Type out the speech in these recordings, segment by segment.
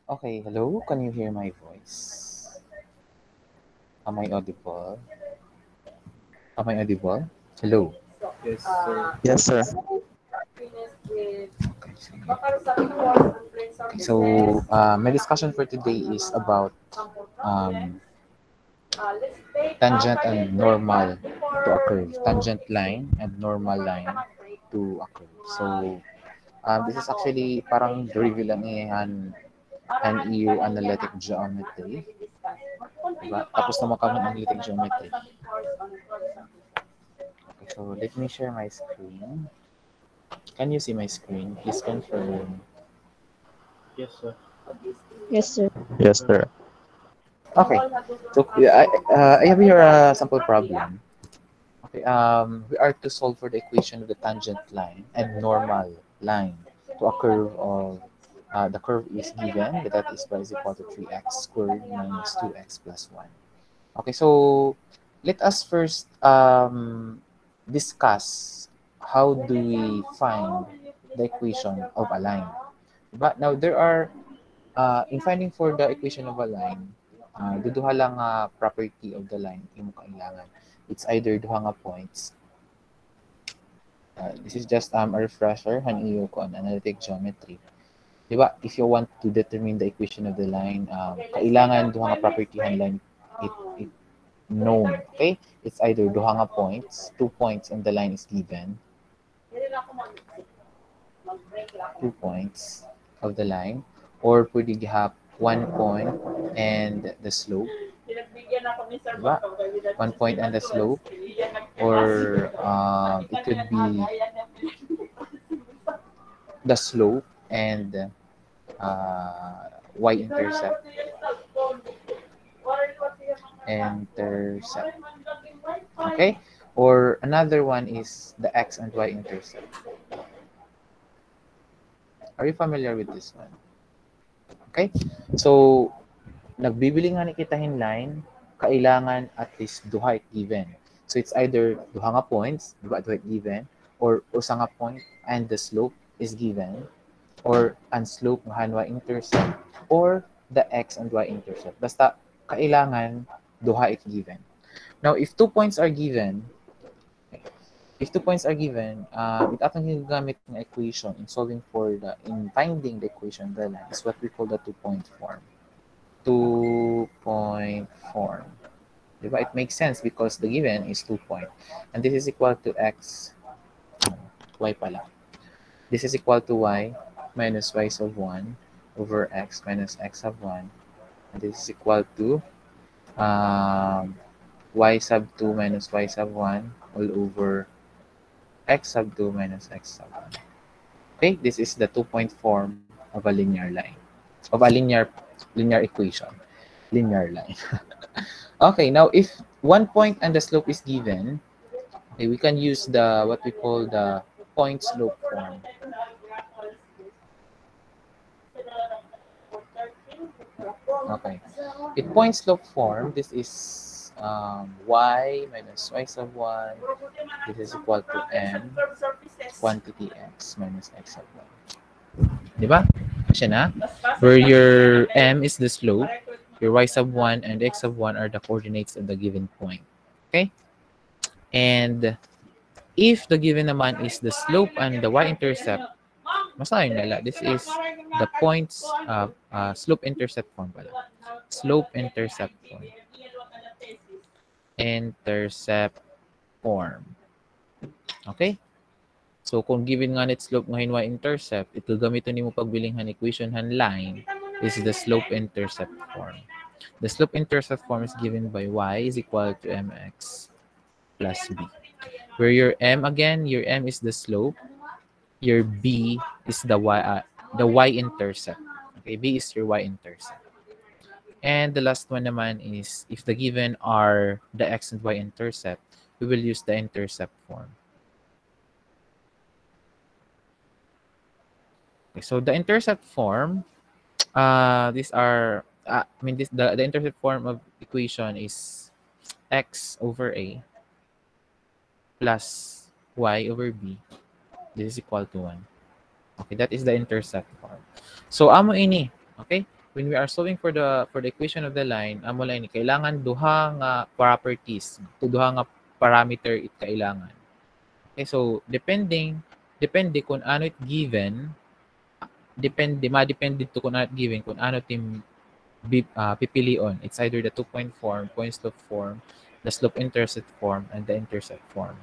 Okay, hello. Can you hear my voice? Am I audible? Am I audible? Hello. Yes, sir. Yes, sir. Okay, sige. Okay, so my discussion for today is about um, tangent and normal to a curve. Tangent line and normal line to a curve. So this is actually parang review lang yan NEU analytic geometry. Diba? Tapos naman kami ng analytic geometry. Okay, so let me share my screen. Can you see my screen? Please confirm. Yes, sir. Yes, sir. Yes, sir. Okay. So yeah, I have here a sample problem. Okay. We are to solve for the equation of the tangent line and normal line to a curve of the curve is given that is y is equal to 3x squared minus 2x plus 1. Okay. So let us first discuss how do we find the equation of a line. But now there are in finding for the equation of a line, duduha lang nga property of the line yung kailangan. It's either duha nga points. This is just a refresher han iyo ko on analytic geometry. Diba? If you want to determine the equation of the line, kailangan duha nga property han line it known. Okay? It's either duha nga points, 2 points and the line is given. 2 points of the line, or pwede gihap 1 point and the slope, diba? 1 point and the slope, or it could be the slope and y-intercept. Intercept. Okay? Or another one is the x and y-intercept. Are you familiar with this one? Okay? So, nagbibili nga ni kitahin line, kailangan at least duha it given. So it's either duha nga points, diba, duha it given, or usa nga point and the slope is given, or ang slope nga y intercept, or the x and y intercept. Basta kailangan duha it given. Now, if 2 points are given, it atong ginagamit ng equation in solving for in finding the equation of the line is what we call the 2-point form. 2-point form. Diba? It makes sense because the given is 2 point. And this is equal to x, y pala. This is equal to y minus y sub 1 over x minus x sub 1. And this is equal to y sub 2 minus y sub 1 all over x sub 2 minus x sub 1. Okay, this is the 2-point form of a linear line, of a linear equation, linear line. Okay, now if 1 point and the slope is given, okay, we can use the what we call the point slope form. Okay, in point slope form, this is y minus y sub 1. This is equal to m quantity x minus x sub 1. Diba? Kasi na? Where your m is the slope, your y sub 1 and x sub 1 are the coordinates of the given point. Okay? And if the given naman is the slope and the y-intercept, masahin nila. This is the points slope-intercept form pala. Slope-intercept form. Intercept form. Okay? So, kung given nga net slope ngayon y-intercept, ito gamitin nimo pagbilinghan equation han line. This is the slope-intercept form. The slope-intercept form is given by y is equal to mx plus b. Where your m again, your m is the slope, your b is the y-intercept. Okay, b is your y-intercept. And the last one naman is if the given are the x and y-intercept, we will use the intercept form. Okay, so the intercept form, these are, the intercept form of equation is x over a plus y over b. This is equal to 1. Okay, that is the intercept form. So, amo ini, okay? when we are solving for the equation of the line, amo lang ni kailangan duha nga properties, duha nga parameter it kailangan. Okay, so depende kung ano it given, madepende to kung ano it given, kung ano tim pipilion. It's either the two-point form, point slope form, the slope intercept form, and the intercept form.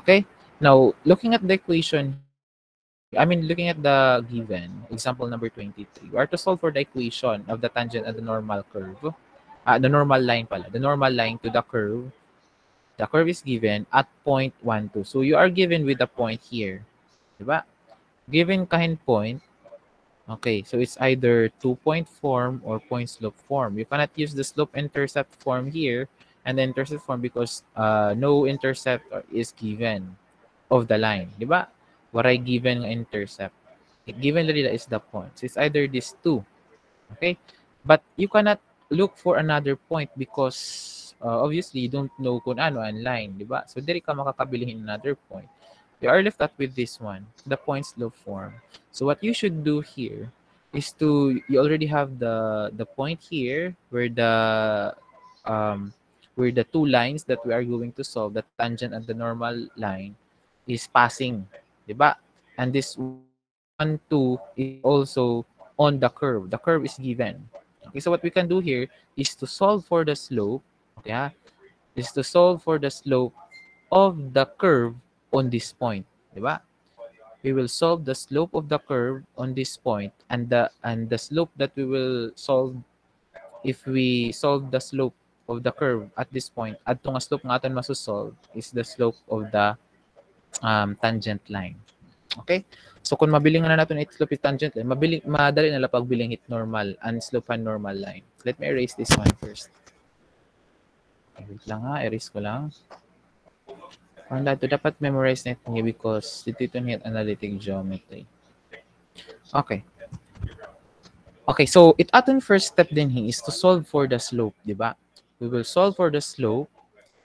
Okay? Now, looking at the equation here, looking at the given, example number 23, we are to solve for the equation of the tangent and the normal curve. The normal line pala. The normal line to the curve. The curve is given at point 1, 2. So, you are given with a point here. Diba? Given kahin point, okay, so it's either two-point form or point slope form. You cannot use the slope intercept form here and the intercept form because no intercept is given of the line. Di ba? Waray given nga intercept. Given nila is the point. So it's either these two. Okay? But you cannot look for another point because obviously you don't know kung ano ang line. Di ba? So diri ka makakabilihin another point. You are left up with this one, the point slope form. So what you should do here is you already have the point here um, where the two lines that we are going to solve, the tangent and the normal line, is passing, di ba? And this 1, 2 is also on the curve. The curve is given. Okay, so what we can do here is to solve for the slope, okay, is to solve for the slope of the curve on this point, di ba? We will solve the slope of the curve on this point, and the slope that we will solve if we solve the slope of the curve at this point, adto nga slope nga aton masosolve is the slope of the tangent line. Okay? So kung mabiling na natin it slope is tangent line, madali na lang pagbiling it normal and slope and normal line. Let me erase this one first. Okay, wait lang ha, erase ko lang. Ang lahat dapat memorize natin here because dito niya analytic geometry. Okay. Okay, so it aton first step din here is to solve for the slope, di ba? We will solve for the slope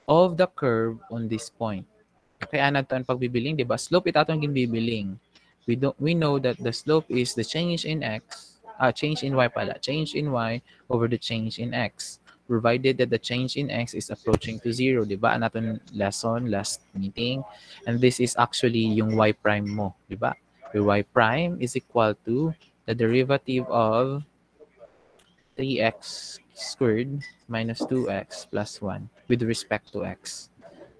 of the curve on this point. Okay, ano ito ang pagbibiling, di ba? Slope it aton ginbibiling. We know that the slope is the change in x, change in y pala, change in y over the change in x. Provided that the change in x is approaching to 0, di ba? Ano aton lesson, last meeting. And this is actually yung y prime mo, di ba? Your y prime is equal to the derivative of 3x squared minus 2x plus 1 with respect to x.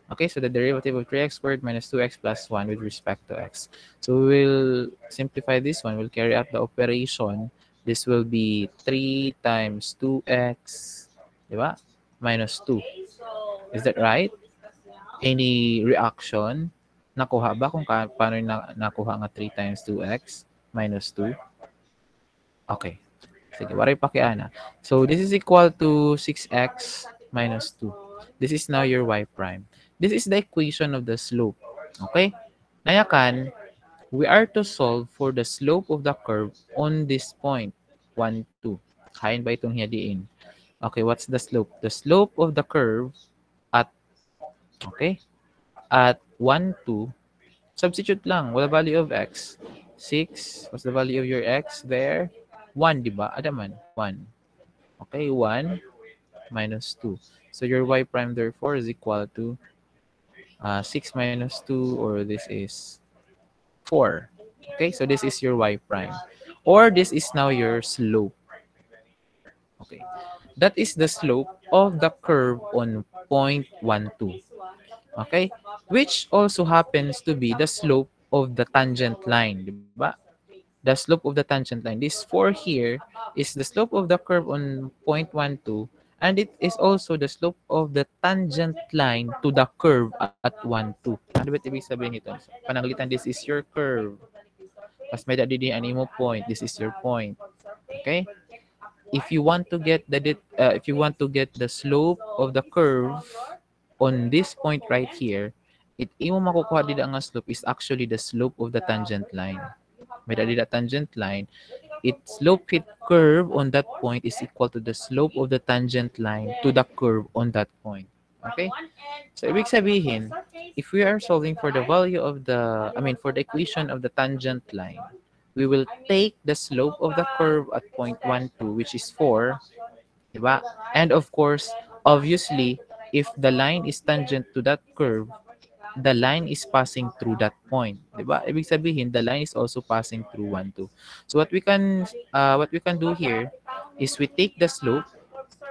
Okay, so the derivative of 3x squared minus 2x plus 1 with respect to x. So we'll simplify this one. We'll carry out the operation. This will be 3 times 2x, diba? Minus 2. Is that right? Any reaction? Nakuha ba kung paano nakuha nga 3 times 2x minus 2? Okay. Sige, waray pakiana. So this is equal to 6x minus 2. This is now your y prime. This is the equation of the slope. Okay? Nayakan, we are to solve for the slope of the curve on this point. 1, 2. Hain ba itong hiyadiin? Okay, what's the slope? The slope of the curve at, okay, at 1, 2, substitute lang. What the value of x? 6. What's the value of your x there? 1, di ba? Adaman, 1. Okay, 1 minus 2. So your y prime therefore is equal to 6 minus 2, or this is 4. Okay, so this is your y prime. Or this is now your slope. Okay, that is the slope of the curve on point 1, 2. Okay, which also happens to be the slope of the tangent line, di ba? The slope of the tangent line. This 4 here is the slope of the curve on point 1, 2, and it is also the slope of the tangent line to the curve at 1, 2. Ano ba ibig sabihin nito? Pananglitan, this is your curve. Mas may dadi ang imo point. This is your point. Okay? If you want to get the slope of the curve on this point right here, it imo makukuha dito ang slope is actually the slope of the tangent line. May dadi tangent line, its slope hit curve on that point is equal to the slope of the tangent line to the curve on that point. Okay? So, ibig sabihin, if we are solving for the value of for the equation of the tangent line we will take the slope of the curve at point 1, 2, which is 4, diba? And of course, obviously, if the line is tangent to that curve, the line is passing through that point, diba? Ibig sabihin, the line is also passing through 1, 2. So what we can do here is we take the slope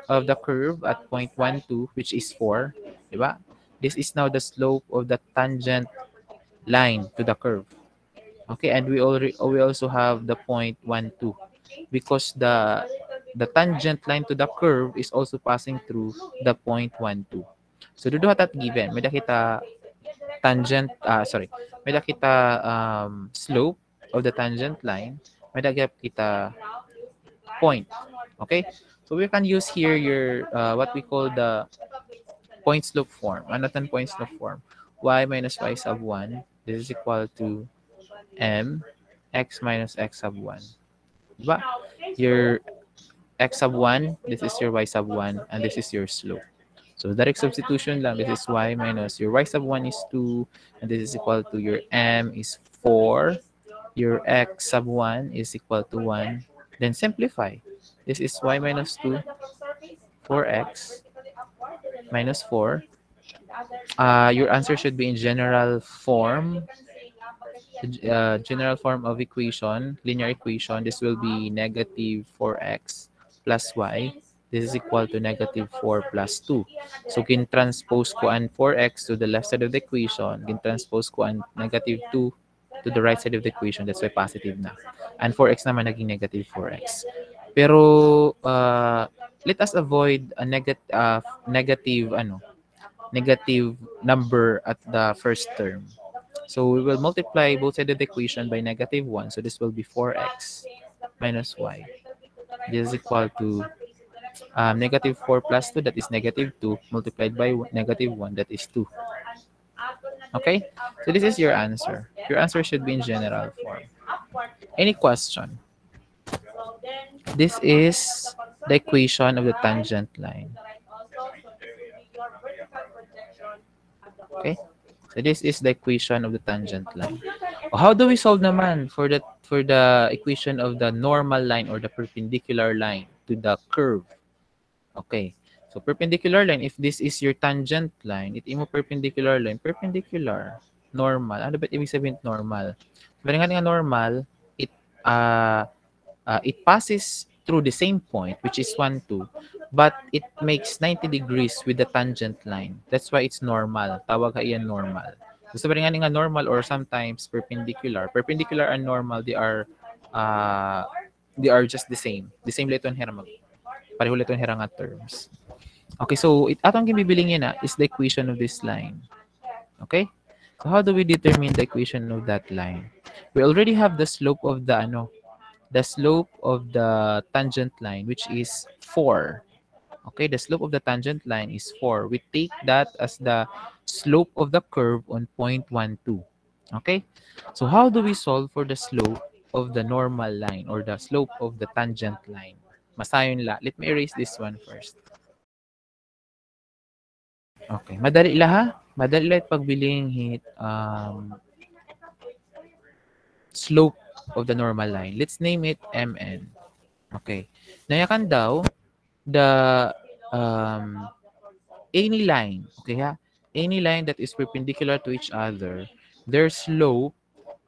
of the curve at point 1, 2, which is 4, diba? This is now the slope of the tangent line to the curve. Okay, and we also have the point 1, 2 because the tangent line to the curve is also passing through the point 1, 2. So duduha tat given, may kita tangent sorry, may kita slope of the tangent line, may kita point. Okay? So we can use here your what we call the point slope form. Ano tan point slope form? Y minus y sub 1, this is equal to m x minus x sub 1. Diba? Your x sub 1, this is your y sub 1, and this is your slope. So direct substitution lang. This is y minus your y sub 1 is 2, and this is equal to your m is 4. Your x sub 1 is equal to 1. Then simplify. This is y minus 2, 4x minus 4. Your answer should be in general form of equation, linear equation. This will be negative 4x plus y. This is equal to negative 4 plus 2. So, gin-transpose ko ang 4x to the left side of the equation. Gin-transpose ko ang negative 2 to the right side of the equation. That's why positive na. And 4x naman naging negative 4x. Pero, let us avoid a negative number at the first term. So we will multiply both sides of the equation by negative 1. So this will be 4x minus y. This is equal to negative 4 plus 2, that is negative 2, multiplied by negative 1, that is 2. Okay? So this is your answer. Your answer should be in general form. Any question? This is the equation of the tangent line. Okay? So this is the equation of the tangent line. How do we solve naman for the equation of the normal line or the perpendicular line to the curve? Okay. So perpendicular line, if this is your tangent line, it imo perpendicular line, perpendicular, normal. Ano ba ibig sabihin normal? Pero nga normal, uh, it passes through the same point, which is 1, 2, but it makes 90 degrees with the tangent line. That's why it's normal. Tawag ka iyan normal. Gusto ba rin nga normal or sometimes perpendicular. Perpendicular and normal, they are just the same. The same leton hirang pareho leton hirang nga terms. Okay, so atong gibibiling na is the equation of this line. Okay? So how do we determine the equation of that line? We already have the slope of the slope of the tangent line, which is 4. Okay, the slope of the tangent line is 4. We take that as the slope of the curve on point 1, 2. Okay, so how do we solve for the slope of the normal line or the slope of the tangent line? Masayon la. Let me erase this one first. Okay, madali la ha? Madali la pagbiling hit slope of the normal line. Let's name it MN. Okay. Nayakan daw the any line, okay ha? Any line that is perpendicular to each other, their slope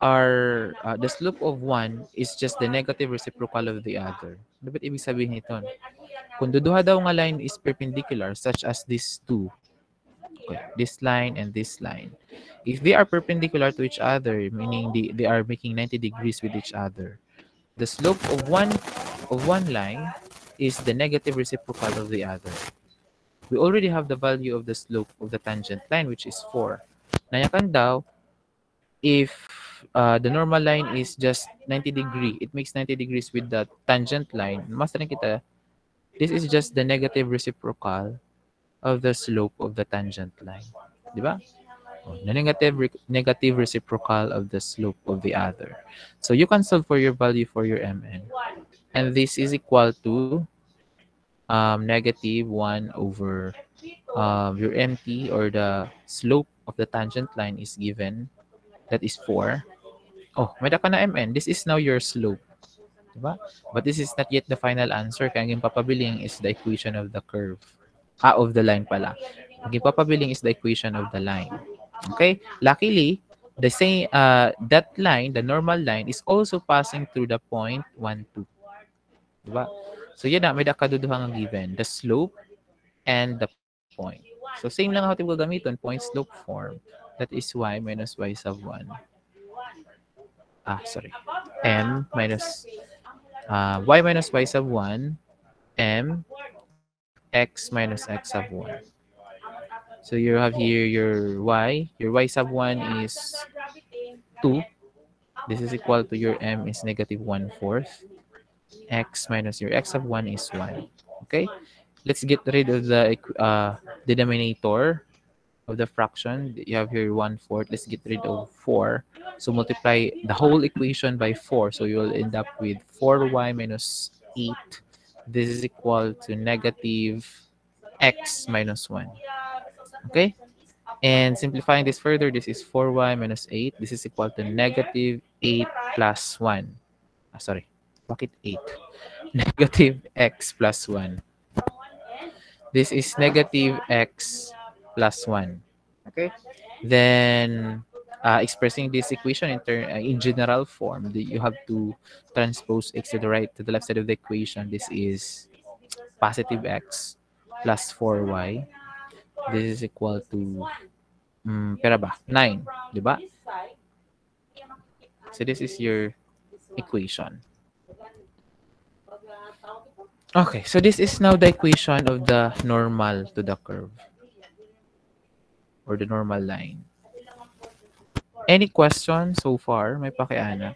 are the slope of one is just the negative reciprocal of the other. Dapat ibig sabihin nito? Kung duduha daw nga line is perpendicular, such as these two, okay, this line and this line, if they are perpendicular to each other, meaning they are making 90 degrees with each other, the slope of one line is the negative reciprocal of the other. We already have the value of the slope of the tangent line, which is 4. Nayakan daw, if the normal line is just 90 degree, it makes 90 degrees with the tangent line. Mas rin kita, this is just the negative reciprocal of the slope of the tangent line. Di ba? The negative reciprocal of the slope of the other. So you can solve for your value for your MN. And this is equal to negative 1 over your MT, or the slope of the tangent line is given, that is 4. Oh, may ka na MN. This is now your slope. Diba? But this is not yet the final answer. Kaya ang papabiling is the equation of the curve. Of the line pala. Ang papabiling is the equation of the line. Okay? Luckily, the same that line, the normal line, is also passing through the point 1, 2. Diba? So, yun na. May kaduduhang given. The slope and the point. So, same lang ang ating gagamitin, point slope form. That is y minus y sub 1. Sorry. M minus y minus y sub 1 m x minus x sub 1. So you have here your y sub 1 is 2. This is equal to your m is negative 1/4. X minus your x sub 1 is 1. Okay? Let's get rid of the denominator of the fraction. You have here 1/4. Let's get rid of 4. So multiply the whole equation by 4. So you will end up with 4y minus 8. This is equal to negative x minus 1. Okay? And simplifying this further, this is 4y minus 8. This is equal to negative 8 plus 1. Sorry. Bakit 8? Negative x plus 1. This is negative x plus 1. Okay? Then, expressing this equation in general form, you have to transpose x to the left side of the equation. This is positive x plus 4y. This is equal to pera ba? 9, di ba? So this is your equation. Okay, so this is now the equation of the normal to the curve or the normal line. Any question so far? May pakiana?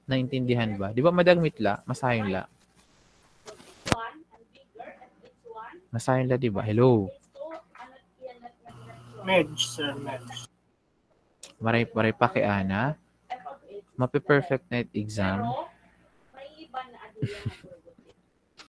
Naintindihan ba? Di ba madagmit la? Masayon la? Masayon la, di ba? Hello? Medj, sir, medj. Maray pakiana? Mape-perfect net exam?